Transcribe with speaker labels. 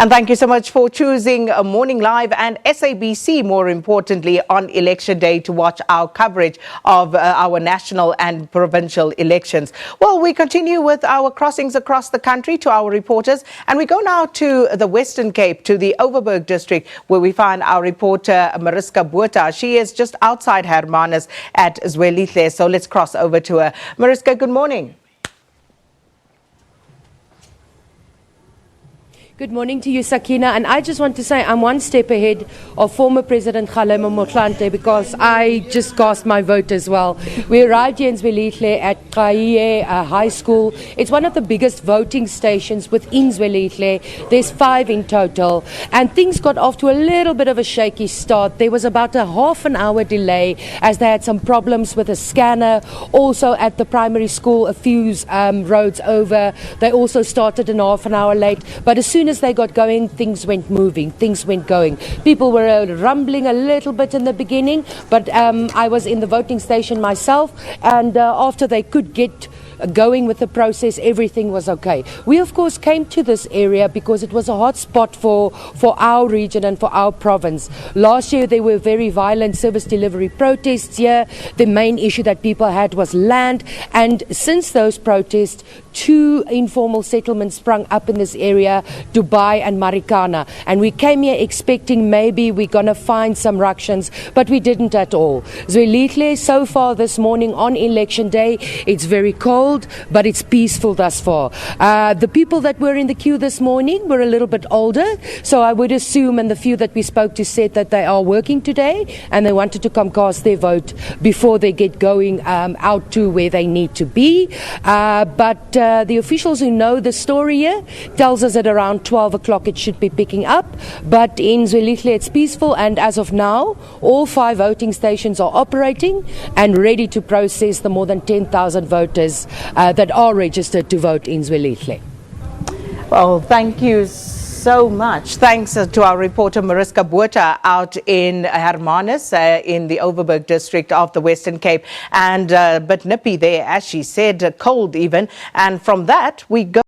Speaker 1: And thank you so much for choosing Morning Live and SABC, more importantly, on Election Day to watch our coverage of our national and provincial elections. Well, we continue with our crossings across the country to our reporters, and we go now to the Western Cape, to the Overberg district, where we find our reporter Mariska Botha. She is just outside Hermanus at Zwelihle, so let's cross over to her. Mariska, good morning.
Speaker 2: Good morning to you, Sakina. And I just want to say I'm one step ahead of former President Kgalema Motlanthe because I just cast my vote as well. We arrived here in Zwelihle at Kaiye High School. It's one of the biggest voting stations within Zwelihle. There's 5 in total. And things got off to a little bit of a shaky start. There was about a half an hour delay as they had some problems with a scanner. Also at the primary school, a few roads over, they also started an half an hour late. But as soon as they got going, things went moving, things went going. People were rumbling a little bit in the beginning, but I was in the voting station myself, and after they could get going with the process, everything was okay. We of course came to this area because it was a hot spot for our region and for our province. Last year there were very violent service delivery protests here. The main issue that people had was land, and since those protests, 2 informal settlements sprung up in this area, Dubai and Marikana, and we came here expecting maybe we're going to find some ructions, but we didn't at all. Zwelihle so far this morning on election day, it's very cold, but it's peaceful thus far. The people that were in the queue this morning were a little bit older, so I would assume, and the few that we spoke to said that they are working today and they wanted to come cast their vote before they get going out to where they need to be. But the officials who know the story here tells us that around 12 o'clock it should be picking up, but in Zwelihle it's peaceful, and as of now all 5 voting stations are operating and ready to process the more than 10,000 voters that are registered to vote in Zwelihle.
Speaker 1: Well, thank you so much. Thanks to our reporter Mariska Botha out in Hermanus in the Overberg district of the Western Cape, and but nippy there, as she said, cold even, and from that we go